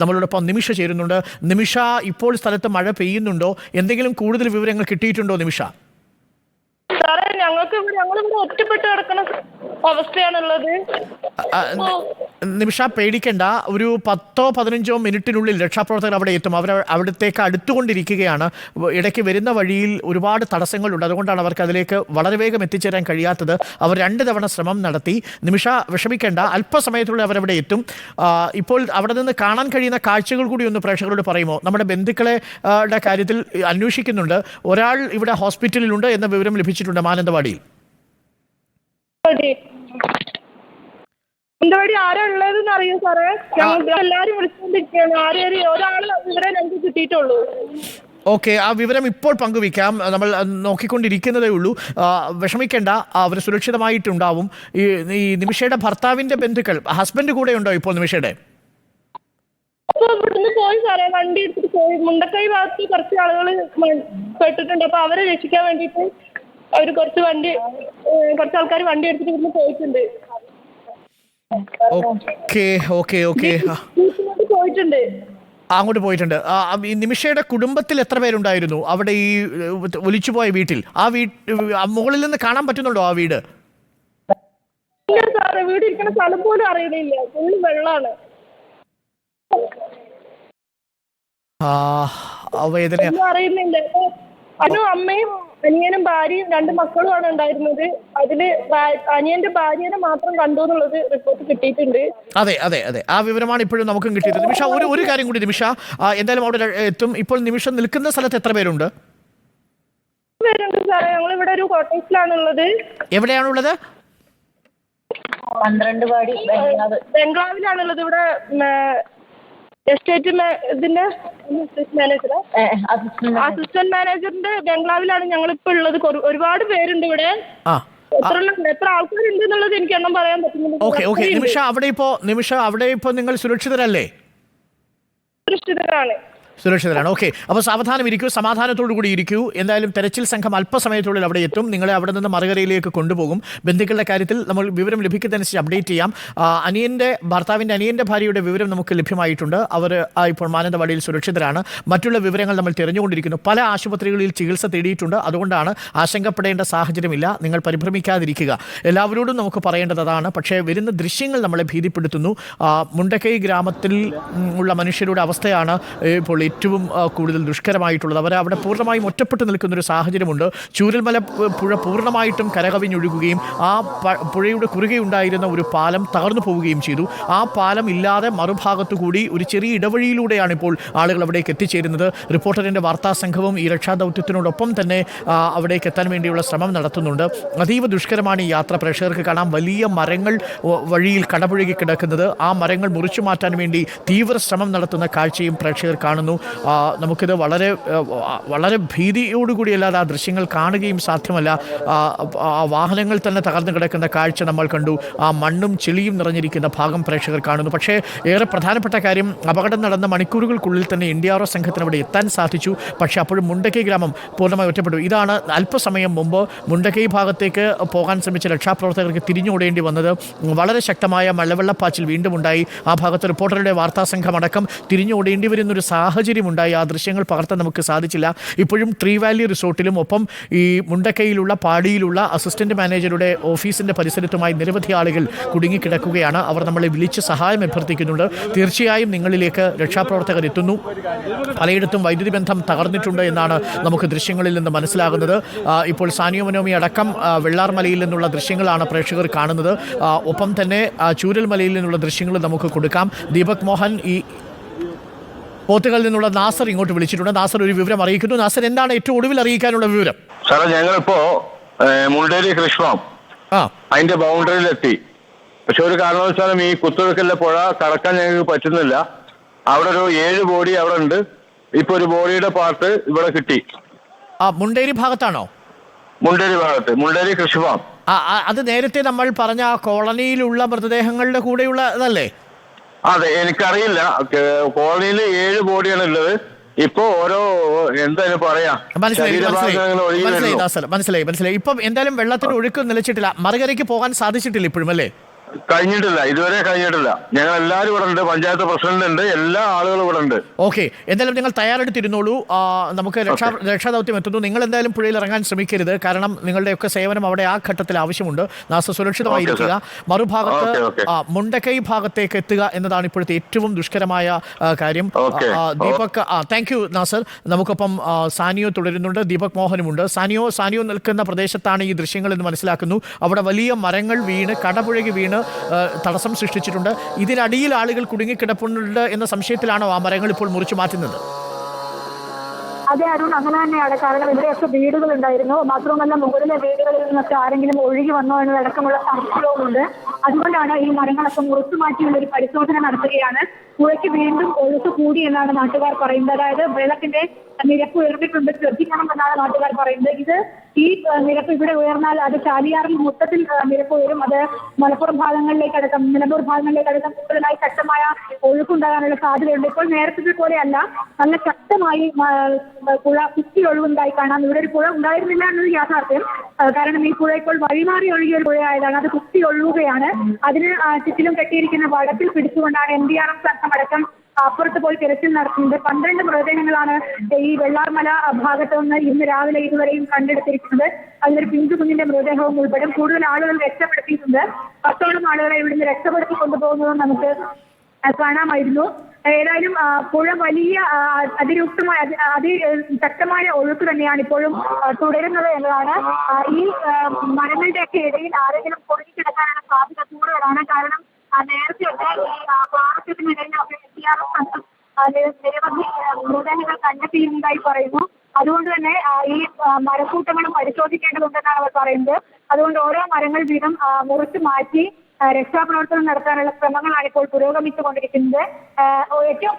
നമ്മളോടൊപ്പം നിമിഷ ചേരുന്നുണ്ട്. നിമിഷ, ഇപ്പോൾ സ്ഥലത്ത് മഴ പെയ്യുന്നുണ്ടോ? എന്തെങ്കിലും കൂടുതൽ വിവരങ്ങൾ കിട്ടിയിട്ടുണ്ടോ നിമിഷ? സാറേ, ഞങ്ങളിവിടെ ഒറ്റപ്പെട്ട് കിടക്കുന്ന അവസ്ഥയാണുള്ളത്. നിമിഷ, പേടിക്കേണ്ട. ഒരു 10-15 മിനിറ്റിനുള്ളിൽ രക്ഷാപ്രവർത്തകർ അവിടെ എത്തും. അവിടത്തേക്ക് അടുത്തുകൊണ്ടിരിക്കുകയാണ്. ഇടയ്ക്ക് വരുന്ന വഴിയിൽ ഒരുപാട് തടസ്സങ്ങളുണ്ട്. അതുകൊണ്ടാണ് അവർക്ക് അതിലേക്ക് വളരെ വേഗം എത്തിച്ചേരാൻ കഴിയാത്തത്. അവർ 2 തവണ ശ്രമം നടത്തി. നിമിഷ, വിഷമിക്കേണ്ട, അല്പസമയത്തുള്ളിൽ അവരവിടെ എത്തും. ഇപ്പോൾ അവിടെ നിന്ന് കാണാൻ കഴിയുന്ന കാഴ്ചകൾ കൂടി ഒന്ന് പ്രേക്ഷകരോട് പറയുമോ? നമ്മുടെ ബന്ധുക്കളെ കാര്യത്തിൽ അന്വേഷിക്കുന്നുണ്ട്. ഒരാൾ ഇവിടെ ഹോസ്പിറ്റലിലുണ്ട് എന്ന വിവരം ലഭിച്ചിട്ടുണ്ട് മാനന്തവാടിയിൽ. മാനന്തവാടി ആരാ ഉള്ളതെന്ന് അറിയോ സാറേ? ഞങ്ങൾ എല്ലാരും വിളിച്ചുകൊണ്ടിരിക്കുകയാണ്. ഒരാൾ ഇവിടെ ഞങ്ങൾക്ക് കിട്ടിയിട്ടുള്ളൂ. ഓക്കെ, ആ വിവരം ഇപ്പോൾ പങ്കുവയ്ക്കാം. നമ്മൾ നോക്കിക്കൊണ്ടിരിക്കുന്നതേ ഉള്ളൂ. വിഷമിക്കേണ്ട, അവർ സുരക്ഷിതമായിട്ടുണ്ടാവും. ഈ നിമിഷയുടെ ഭർത്താവിന്റെ ബന്ധുക്കൾ, ഹസ്ബൻഡ് കൂടെ ഉണ്ടോ ഇപ്പോൾ നിമിഷയുടെ? അപ്പൊ ഇവിടുന്ന് പോയി സാറേ, വണ്ടി എടുത്തിട്ട് പോയി. മുണ്ടക്കൈ ഭാഗത്ത് കുറച്ച് ആളുകൾ പെട്ടിട്ടുണ്ട്. അപ്പൊ അവരെ രക്ഷിക്കാൻ വേണ്ടിയിട്ട് അവർ കുറച്ച് ആൾക്കാർ വണ്ടി എടുത്തിട്ട് ഇവിടുന്ന് പോയിട്ടുണ്ട്. പോയിട്ടുണ്ട്, അങ്ങോട്ട് പോയിട്ടുണ്ട്. നിമിഷയുടെ കുടുംബത്തിൽ എത്ര പേരുണ്ടായിരുന്നു അവിടെ ഈ ഒലിച്ചുപോയ വീട്ടിൽ? മുകളിൽ നിന്ന് കാണാൻ പറ്റുന്നുണ്ടോ ആ വീട്? ഇല്ല സാറേ, വീട് ഇരിക്കുന്ന സ്ഥലം പോലും അറിയണില്ല. ഫുള്ള് വെള്ളമാണ്. അറിയുന്നില്ല. അനു അമ്മയും അനിയനും ഭാര്യയും 2 മക്കളുമാണ് ഉണ്ടായിരുന്നത്. അതില് അനിയന്റെ ഭാര്യനെ മാത്രം കണ്ടു എന്നുള്ളത് റിപ്പോർട്ട് കിട്ടിയിട്ടുണ്ട്. അതെ അതെ അതെ, ആ വിവരമാണ് ഇപ്പോഴും നമുക്കും കിട്ടിയത്. നിമിഷ, ഒരു കാര്യം കൂടി നിമിഷ, എന്തായാലും അവിടെ എത്തും. ഇപ്പോൾ നിമിഷം നിൽക്കുന്ന സ്ഥലത്ത് എത്ര പേരുണ്ട്? പേരുണ്ട് സാറേ, ഞങ്ങളിവിടെ ഒരു കോട്ടേഴ്സിലാണുള്ളത്. എവിടെയാണുള്ളത്? 12 പാടി ബംഗ്ലാവിലാണുള്ളത്. ഇവിടെ എസ്റ്റേറ്റ് അസിസ്റ്റന്റ് മാനേജറിന്റെ ബംഗ്ലാവിലാണ് ഞങ്ങളിപ്പോ ഉള്ളത്. ഒരുപാട് പേരുണ്ട് ഇവിടെ. എത്ര ആൾക്കാരുണ്ട് എന്നുള്ളത് എനിക്ക് എണ്ണം പറയാൻ പറ്റുന്നില്ല. നിമിഷ, അവിടെ ഇപ്പോ നിങ്ങൾ സുരക്ഷിതരല്ലേ? സുരക്ഷിതരാണ്. ഓക്കെ, അപ്പോൾ സാവധാനം ഇരിക്കൂ, സമാധാനത്തോടു കൂടി ഇരിക്കൂ. എന്തായാലും തെരച്ചിൽ സംഘം അല്പസമയത്തുള്ളിൽ അവിടെ എത്തും. നിങ്ങളെ അവിടെ നിന്ന് മറുകരയിലേക്ക് കൊണ്ടുപോകും. ബന്ധുക്കളുടെ കാര്യത്തിൽ നമ്മൾ വിവരം ലഭിക്കുന്നതനുസരിച്ച് അപ്ഡേറ്റ് ചെയ്യാം. ഭർത്താവിൻ്റെ അനിയൻ്റെ ഭാര്യയുടെ വിവരം നമുക്ക് ലഭ്യമായിട്ടുണ്ട്. അവർ ഇപ്പോൾ മാനന്തവാടിയിൽ സുരക്ഷിതരാണ്. മറ്റുള്ള വിവരങ്ങൾ നമ്മൾ തിരഞ്ഞുകൊണ്ടിരിക്കുന്നു. പല ആശുപത്രികളിൽ ചികിത്സ തേടിയിട്ടുണ്ട്. അതുകൊണ്ടാണ് ആശങ്കപ്പെടേണ്ട സാഹചര്യമില്ല. നിങ്ങൾ പരിഭ്രമിക്കാതിരിക്കുക. എല്ലാവരോടും നമുക്ക് പറയേണ്ടത് അതാണ്. പക്ഷേ വരുന്ന ദൃശ്യങ്ങൾ നമ്മളെ ഭീതിപ്പെടുത്തുന്നു. മുണ്ടക്കൈ ഗ്രാമത്തിൽ ഉള്ള മനുഷ്യരുടെ അവസ്ഥയാണ് ഇപ്പോൾ ഏറ്റവും കൂടുതൽ ദുഷ്കരമായിട്ടുള്ളത്. അവിടെ പൂർണ്ണമായും ഒറ്റപ്പെട്ട് നിൽക്കുന്നൊരു സാഹചര്യമുണ്ട്. ചൂരൽമല പുഴ പൂർണ്ണമായിട്ടും കരകവിഞ്ഞൊഴുകുകയും ആ പുഴയുടെ കുറുകെ ഉണ്ടായിരുന്ന ഒരു പാലം തകർന്നു പോവുകയും ചെയ്തു. ആ പാലം ഇല്ലാതെ മറുഭാഗത്തു കൂടി ഒരു ചെറിയ ഇടവഴിയിലൂടെയാണ് ഇപ്പോൾ ആളുകൾ അവിടേക്ക് എത്തിച്ചേരുന്നത്. റിപ്പോർട്ടറിൻ്റെ വാർത്താ സംഘവും ഈ രക്ഷാദൗത്യത്തിനോടൊപ്പം തന്നെ അവിടേക്ക് എത്താൻ വേണ്ടിയുള്ള ശ്രമം നടത്തുന്നുണ്ട്. അതീവ ദുഷ്കരമാണ് ഈ യാത്ര. പ്രേക്ഷകർക്ക് കാണാം, വലിയ മരങ്ങൾ വഴിയിൽ കടപുഴകി കിടക്കുന്നത്. ആ മരങ്ങൾ മുറിച്ചു മാറ്റാൻ വേണ്ടി തീവ്ര ശ്രമം നടത്തുന്ന കാഴ്ചയും പ്രേക്ഷകർ കാണുന്നു. നമുക്കിത് വളരെ വളരെ ഭീതിയോടുകൂടിയല്ലാതെ ആ ദൃശ്യങ്ങൾ കാണുകയും സാധ്യമല്ല. ആ വാഹനങ്ങൾ തന്നെ തകർന്നു കിടക്കുന്ന കാഴ്ച നമ്മൾ കണ്ടു. ആ മണ്ണും ചെളിയും നിറഞ്ഞിരിക്കുന്ന ഭാഗം പ്രേക്ഷകർ കാണുന്നു. പക്ഷേ ഏറെ പ്രധാനപ്പെട്ട കാര്യം, അപകടം നടന്ന മണിക്കൂറുകൾക്കുള്ളിൽ തന്നെ NDRF സംഘത്തിന് അവിടെ എത്താൻ സാധിച്ചു. പക്ഷേ അപ്പോഴും മുണ്ടക്കൈ ഗ്രാമം പൂർണ്ണമായി ഒറ്റപ്പെട്ടു. ഇതാണ് അല്പസമയം മുമ്പ് മുണ്ടക്കൈ ഭാഗത്തേക്ക് പോകാൻ ശ്രമിച്ച രക്ഷാപ്രവർത്തകർക്ക് തിരിഞ്ഞോടേണ്ടി വന്നത്. വളരെ ശക്തമായ മലവെള്ളപ്പാച്ചിൽ വീണ്ടും ഉണ്ടായി. ആ ഭാഗത്ത് റിപ്പോർട്ടറുടെ വാർത്താ സംഘം അടക്കം തിരിഞ്ഞോടേണ്ടി വരുന്നൊരു സാഹചര്യമുണ്ടായി. ആ ദൃശ്യങ്ങൾ പകർത്താൻ നമുക്ക് സാധിച്ചില്ല. ഇപ്പോഴും ട്രീ വാലി റിസോർട്ടിലും ഒപ്പം ഈ മുണ്ടക്കൈയിലുള്ള പാടിയിലുള്ള അസിസ്റ്റന്റ് മാനേജറുടെ ഓഫീസിന്റെ പരിസരത്തുമായി നിരവധി ആളുകൾ കുടുങ്ങിക്കിടക്കുകയാണ്. അവർ നമ്മളെ വിളിച്ച് സഹായം അഭ്യർത്ഥിക്കുന്നുണ്ട്. തീർച്ചയായും നിങ്ങളിലേക്ക് രക്ഷാപ്രവർത്തകർ എത്തുന്നു. പലയിടത്തും വൈദ്യുതി ബന്ധം തകർന്നിട്ടുണ്ട് എന്നാണ് നമുക്ക് ദൃശ്യങ്ങളിൽ നിന്ന് മനസ്സിലാകുന്നത്. ഇപ്പോൾ സാനിയോ മനോമി അടക്കം വെള്ളാർമലയിൽ നിന്നുള്ള ദൃശ്യങ്ങളാണ് പ്രേക്ഷകർ കാണുന്നത്. ഒപ്പം തന്നെ ചൂരൽമലയിൽ നിന്നുള്ള ദൃശ്യങ്ങൾ നമുക്ക് കൊടുക്കാം. ദീപക് മോഹൻ, ഈ പോത്തുകളിൽ നിന്നുള്ള നാസർ ഇങ്ങോട്ട് വിളിച്ചിട്ടുണ്ട്. നാസർ ഒരു വിവരം അറിയിക്കുന്നു. നാസർ, എന്താണ് ഏറ്റവും ഒടുവിൽ അറിയിക്കാനുള്ള വിവരം? സാറേ, ഞങ്ങളിപ്പോ മുണ്ടേരി കൃഷ്ണം അതിന്റെ ബൗണ്ടറിയിലെത്തി. പക്ഷെ ഒരു കാരണവശാലും ഈ കുത്തൊഴുക്കലിലെ പുഴ കടക്കാൻ ഞങ്ങൾക്ക് പറ്റുന്നില്ല. അവിടെ ഒരു 7 ബോഡി അവിടെ ഉണ്ട്. ഇപ്പൊ ഒരു ബോഡിയുടെ പാർട്ട് ഇവിടെ കിട്ടി. മുണ്ടേരി ഭാഗത്താണോ? മുണ്ടേരി ഭാഗത്ത്, മുണ്ടേരി കൃഷിഫാം. അത് നേരത്തെ നമ്മൾ പറഞ്ഞ കോളനിയിലുള്ള മൃതദേഹങ്ങളുടെ കൂടെയുള്ളതല്ലേ? അതെ, എനിക്കറിയില്ല. കോളനിയിൽ 7 ബോഡിയാണ് ഉള്ളത്. ഇപ്പൊ ഓരോ എന്തായാലും പറയാ, മനസ്സിലായി. ഇപ്പം എന്തായാലും വെള്ളത്തിന്റെ ഒഴുക്ക് നിലച്ചിട്ടില്ല. മറുകരയ്ക്ക് പോകാൻ സാധിച്ചിട്ടില്ല ഇപ്പോഴും, അല്ലേ? കഴിഞ്ഞിട്ടില്ല, ഇതുവരെ കഴിഞ്ഞിട്ടില്ല. ഞങ്ങൾ എല്ലാവരും ഇവിടെ ഉണ്ട്, പഞ്ചായത്ത് പ്രസിഡന്റ് ഉണ്ട്, എല്ലാ ആളുകളും ഇവിടെ ഉണ്ട്. ഓക്കെ, എന്തായാലും നിങ്ങൾ തയ്യാറെടുത്തിരുന്നോളൂ. നമുക്ക് രക്ഷാദൗത്യം എത്തുന്നു. നിങ്ങൾ എന്തായാലും പുഴയിൽ ഇറങ്ങാൻ ശ്രമിക്കരുത്, കാരണം നിങ്ങളുടെയൊക്കെ സേവനം അവിടെ ആ ഘട്ടത്തിൽ ആവശ്യമുണ്ട്. നാസർ സുരക്ഷിതമായിരിക്കുക. മറുഭാഗത്ത് മുണ്ടക്കൈ ഭാഗത്തേക്ക് എത്തുക എന്നതാണ് ഇപ്പോഴത്തെ ഏറ്റവും ദുഷ്കരമായ കാര്യം. Deepak, thank you Nasar. നമുക്കൊപ്പം സാനിയോ തുടരുന്നുണ്ട്, ദീപക് മോഹനുമുണ്ട്. സാനിയോ നിൽക്കുന്ന പ്രദേശത്താണ് ഈ ദൃശ്യങ്ങൾ എന്ന് മനസ്സിലാക്കുന്നു. അവിടെ വലിയ മരങ്ങൾ വീണ് കടപുഴകി വീണ് തടസ്സം സൃഷ്ടിച്ചിട്ടുണ്ട്. ഇതിനടിയിൽ ആളുകൾ കുടുങ്ങിക്കിടപ്പുണ്ട് എന്ന സംശയത്തിലാണോ ആ മരങ്ങൾ ഇപ്പോൾ മുറിച്ചു മാറ്റുന്നത്? അതെ അരുൺ, അങ്ങനെ തന്നെയാണ്. കാരണം ഇവിടെയൊക്കെ വീടുകൾ ഉണ്ടായിരുന്നു. മാത്രമല്ല മുകളിലെ വീടുകളിൽ നിന്നൊക്കെ ആരെങ്കിലും ഒഴുകി വന്നോ എന്നതടക്കമുള്ള സംശയവുമുണ്ട്. അതുകൊണ്ടാണ് ഈ മരങ്ങളൊക്കെ മുറിച്ചു മാറ്റിയുള്ള ഒരു പരിശോധന നടത്തുകയാണ്. പുഴയ്ക്ക് വീണ്ടും ഒഴുക്ക് കൂടി എന്നാണ് നാട്ടുകാർ പറയുന്നത്. അതായത് വെള്ളത്തിന്റെ നിരപ്പ് ഉയർന്നിട്ടുണ്ട്, ശ്രദ്ധിക്കണമെന്നാണ് നാട്ടുകാർ പറയുന്നത്. ഇത് ഈ നിരപ്പ് ഇവിടെ ഉയർന്നാൽ അത് ചാലിയാറിൽ മൊത്തത്തിൽ നിരപ്പ് ഉയരും. അത് മലപ്പുറം ഭാഗങ്ങളിലേക്കടക്കം നിലമ്പൂർ ഭാഗങ്ങളിലേക്കടക്കം കൂടുതലായി ശക്തമായ ഒഴുക്കുണ്ടാകാനുള്ള സാധ്യതയുണ്ട്. ഇപ്പോൾ നേരത്തെ പോലെയല്ല, നല്ല ശക്തമായി പുഴ കുത്തി ഒഴിവുണ്ടായി കാണാം. ഇവിടെ ഒരു പുഴ ഉണ്ടായിരുന്നില്ല എന്നത് യാഥാർത്ഥ്യം. കാരണം ഈ പുഴ ഇപ്പോൾ വഴിമാറി ഒഴുകിയ ഒരു പുഴയായതാണ്. അത് കുത്തി ഒഴുകുകയാണ്. അതിന് ചുറ്റിലും കെട്ടിയിരിക്കുന്ന വടത്തിൽ പിടിച്ചുകൊണ്ടാണ് NDRF സംഘമടക്കം അപ്പുറത്ത് പോയി തിരച്ചിൽ നടത്തുന്നത്. 12 മൃതദേഹങ്ങളാണ് ഈ വെള്ളാർമല ഭാഗത്ത് നിന്ന് ഇന്ന് രാവിലെ ഇതുവരെയും കണ്ടെടുത്തിരിക്കുന്നത്. അതിലൊരു പിഞ്ചുകുഞ്ഞിന്റെ മൃതദേഹവും ഉൾപ്പെടും. കൂടുതൽ ആളുകൾ രക്ഷപ്പെടുത്തിയിട്ടുണ്ട്. 10ഓളം ആളുകളെ ഇവിടുന്ന് രക്ഷപ്പെടുത്തി കൊണ്ടുപോകുന്നതും നമുക്ക് കാണാമായിരുന്നു. ഏതായാലും പുഴ വലിയ അതിരൂക്ഷമായ അതിശക്തമായ ഒഴുക്ക് തന്നെയാണ് ഇപ്പോഴും തുടരുന്നത് എന്നതാണ്. ഈ മരങ്ങളുടെയൊക്കെ ഇടയിൽ ആരെങ്കിലും കുടുങ്ങിക്കിടക്കാനുള്ള സാധ്യത കൂടുതലാണ്. കാരണം നേരത്തെയൊക്കെ ഈ പാറക്കെട്ടിനിടയിലൊക്കെ നിരവധി മൃതദേഹങ്ങൾ കണ്ടെത്തിയിരുന്നതായി പറയുന്നു. അതുകൊണ്ട് തന്നെ ഈ മരക്കൂട്ടങ്ങളും പരിശോധിക്കേണ്ടതുണ്ടെന്നാണ് അവർ പറയുന്നത്. അതുകൊണ്ട് ഓരോ മരങ്ങൾ വീതം മുറിച്ചു മാറ്റി രക്ഷാപ്രവർത്തനം നടത്താനുള്ള ശ്രമങ്ങളാണ് ഇപ്പോൾ പുരോഗമിച്ചുകൊണ്ടിരിക്കുന്നത്. ഏറ്റവും